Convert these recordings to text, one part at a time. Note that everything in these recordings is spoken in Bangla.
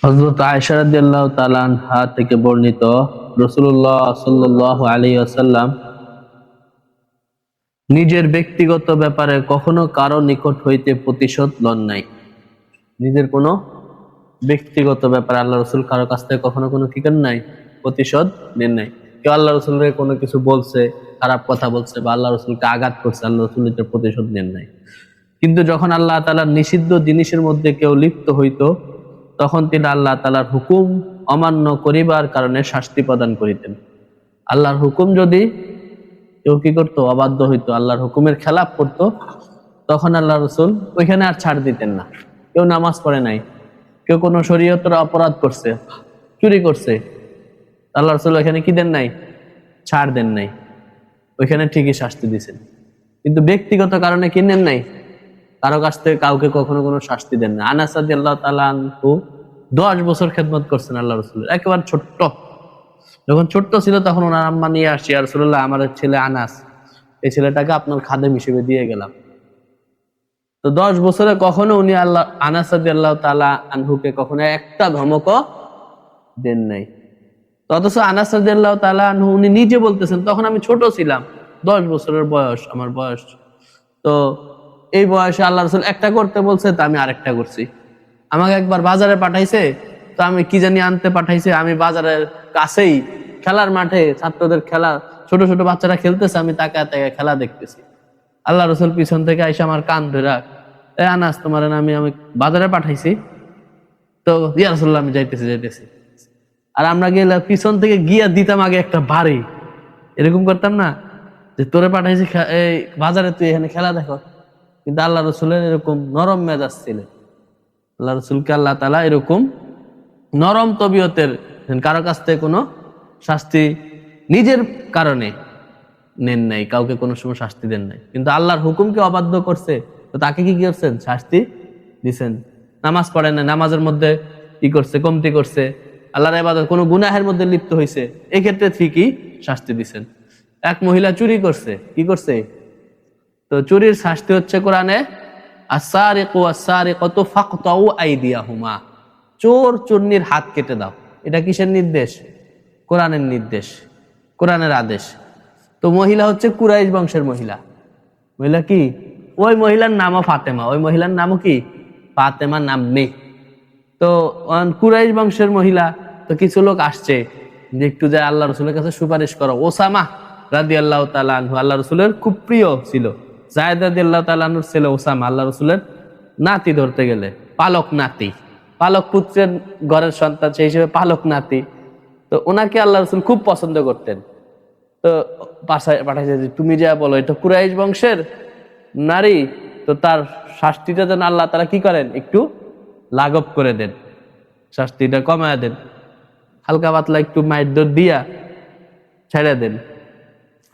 হযরত আয়েশা রাদিয়াল্লাহু তাআলা আনহা থেকে বর্ণিত, রাসূলুল্লাহ সাল্লাল্লাহু আলাইহি ওয়াসাল্লাম নিজের ব্যক্তিগত ব্যাপারে কখনো কারো নিকট হইতে প্রতিশোধ লন নাই। নিজের কোনো ব্যক্তিগত ব্যাপারে আল্লাহ রাসূল কারো কাছ থেকে কখনো কোনো কি করেন নাই, প্রতিশোধ নেন নাই। কেউ আল্লাহ রাসূলের কোনো কিছু বলছে, খারাপ কথা বলছে বা আল্লাহ রাসূলকে আঘাত করছে, আল্লাহ রাসূল এটার প্রতিশোধ নেন নাই। কিন্তু যখন আল্লাহ তাআলার নিষিদ্ধ জিনিসের মধ্যে কেউ লিপ্ত হইতো, তখন তিনি আল্লাহ তাআলার হুকুম অমান্য করিবার কারণে শাস্তি প্রদান করিতেন। আল্লাহর হুকুম যদি কেউ কি করতো, অবাধ্য হইতো, আল্লাহর হুকুমের খেলাপ করতো, তখন আল্লাহ রাসূল ওইখানে আর ছাড় দিতেন না। কেউ নামাজ পড়ে নাই, কেউ কোনো শরীয়তের অপরাধ করছে, চুরি করছে, আল্লাহ রাসূল ওইখানে কি দেন নাই, ছাড় দেন নাই, ওইখানে ঠিকই শাস্তি দিয়েছেন। কিন্তু ব্যক্তিগত কারণে কি নেন নাই, কারো কাছ থেকে কাউকে কখনো কোনো শাস্তি দেন না। আনাস রাদিয়াল্লাহু তাআলা আনহু 10 বছর খেদমত করছেন আল্লাহ রাসূলের, একেবারে ছোট্ট। যখন ছোট্ট ছিল তখন ওনার আম্মা নিয়ে আসি, ইয়া রাসূলুল্লাহ, আমার ছেলে আনাস, এই ছেলেটাকে আপনার খাদেম হিসেবে দিয়ে গেলাম। তো 10 বছরে কখনো উনি আনাস রাদিয়াল্লাহু তাআলা আনহুকে কখনো একটা ধমকও দেন নাই। অথচ আনাস রাদিয়াল্লাহু তাআলা আনহু উনি নিজে বলতেছেন, তখন আমি ছোট ছিলাম, 10 বছরের বয়স আমার বয়স। তো এই বয়সে আল্লাহ রাসূল একটা করতে বলছে, তা আমি আরেকটা করছি। আমাকে একবার বাজারে পাঠাইছে, তো আমি কি জানি আনতে পাঠাইছে, আমি বাজারের কাছেই খেলার মাঠে ছাত্রদের খেলা, ছোট ছোট বাচ্চারা খেলতেছে, আমি তাকায় তাকায় খেলা দেখতেছি। আল্লাহ রাসূল পিছন থেকে আইসা আমার কান ধরে, এ আনাস, তোমার না আমি বাজারে পাঠাইছি, তো ইয়া রাসূলুল্লাহ আমি যাইতেছি। আর আমরা গেলে পিছন থেকে গিয়া দিতাম আগে একটা বাড়ি, এরকম করতাম না যে তোরে পাঠাইছি এই বাজারে, তুই এখানে খেলা দেখো। কিন্তু আল্লাহ রাসূলের এরকম নরম মেজাজ ছিল। আল্লাহ রাসূলকে আল্লাহ তাআলা এরকম নরম তবিয়তের, কারো কাছ থেকে কোনো শাস্তি নিজের কারণে নেন নাই, কাউকে কোনো সময় শাস্তি দেন নাই। কিন্তু আল্লাহর হুকুমকে অবাধ্য করছে, তো তাকে কি করছেন, শাস্তি দিছেন। নামাজ পড়ে না, নামাজের মধ্যে কি করছে, কমতি করছে, আল্লাহর ইবাদত কোনো গুনাহের মধ্যে লিপ্ত হয়েছে, এই ক্ষেত্রে ঠিকই শাস্তি দিছেন। এক মহিলা চুরি করছে, কি করছে, তো চুরির শাস্তি হচ্ছে কোরআনে, আস-সারিকু ওয়াস-সারিকাতু ফাকতাউ আইদিয়াহুমা, চোর চুন্নির হাত কেটে দাও। এটা কিসের নির্দেশ, কোরআনের নির্দেশ, কোরআনের আদেশ। তো মহিলা হচ্ছে কুরাইশ বংশের মহিলা। মহিলা কি, ওই মহিলার নামও ফাতেমা, ওই মহিলার নামও কি ফাতেমা, নাম নেই। তো কুরাইশ বংশের মহিলা, তো কিছু লোক আসছে যে একটু যে আল্লাহ রাসূলের কাছে সুপারিশ করো। ওসামা রাদিয়াল্লাহু তাআলা আনহু আল্লাহ রাসূলের খুব প্রিয় ছিল। যায়েদ রাদিয়াল্লাহু তাআলা আনহুর ছেলে ওসামা, আল্লাহ রাসূলের নাতি ধরতে গেলে, পালক নাতি, পালক পুত্রের ঘরের সন্তান, সেই হিসেবে পালক নাতি। তো ওনাকে আল্লাহ রাসূল খুব পছন্দ করতেন। তো পাঠাইছে যে তুমি যা বলো, এটা কুরাইশ বংশের নারী, তো তার শাস্তিটা যেন আল্লাহ তাআলা কি করেন, একটু লাঘব করে দেন, শাস্তিটা কমায় দেন, হালকা পাতলা একটু মাইর দর দিয়া ছেড়ে দেন।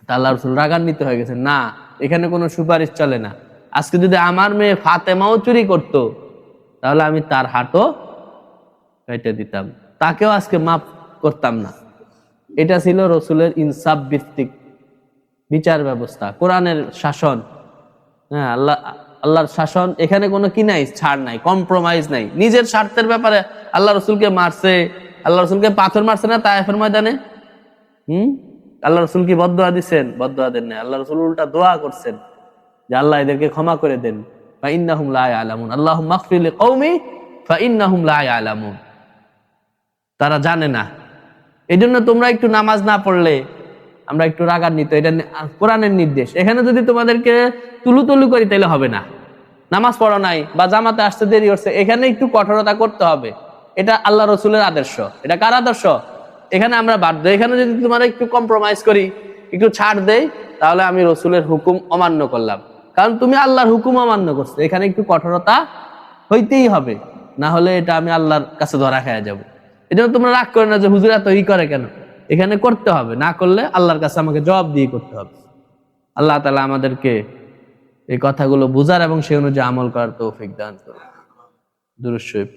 তা আল্লাহ রাসূল রাগান্বিত হয়ে গেছেন, না, এখানে কোনো সুপারিশ চলে না। আজকে যদি আমার মেয়ে ফাতেমাও চুরি করত, তাহলে আমি তার হাতও কেটে দিতাম, তাকেও আজকে মাফ করতাম না। এটা ছিল রাসূলের ইনসাফ ভিত্তিক বিচার ব্যবস্থা, কোরআনের শাসন। হ্যাঁ, আল্লাহর শাসন, এখানে কোনো কি নাই, ছাড় নাই, কম্প্রোমাইজ নাই। নিজের স্বার্থের ব্যাপারে আল্লাহ রাসূলকে মারছে, আল্লাহ রাসূলকে পাথর মারছে না তায়েফের ময়দানে, আল্লাহ রাসূল কি বদদুয়া দিচ্ছেন, বদদুয়া দেন না, আল্লাহ রাসূল উল্টা দোয়া করছেন যে আল্লাহ এদেরকে ক্ষমা করে দেন, ফা ইন্নাহুম লা ইয়ালামুন, আল্লাহুম্মা ইগফির লিকওমি ফা ইন্নাহুম লা ইয়ালামুন, তারা জানে না। এই জন্য তোমরা একটু নামাজ না পড়লে আমরা একটু রাগান্বিত, এটা কোরআনের নির্দেশ। এখানে যদি তোমাদেরকে তুলু করি তাহলে হবে না। নামাজ পড়ো নাই বা জামাতে আসতে দেরি হচ্ছে, এখানে একটু কঠোরতা করতে হবে। এটা আল্লাহ রাসূলের আদর্শ। এটা কার আদর্শ, এখানে আমরা বাধ্য। এখানে যদি তোমরা একটু কম্প্রোমাইজ করি, একটু ছাড় দেই, তাহলে আমি রাসূলের হুকুম অমান্য করলাম। কারণ তুমি আল্লাহর হুকুম অমান্য করছো, এখানে একটু কঠোরতা হইতেই হবে, না হলে এটা আমি আল্লাহর কাছে ধরা খেয়ে যাবো। এই জন্য তোমরা রাগ করে না যে হুজুর এত করে কেন, এখানে করতে হবে, না করলে আল্লাহর কাছে আমাকে জবাব দিয়ে করতে হবে। আল্লাহ তাআলা আমাদেরকে এই কথাগুলো বুঝার এবং সেই অনুযায়ী আমল করার তৌফিক দান করুন। দুরূদ শরীফ।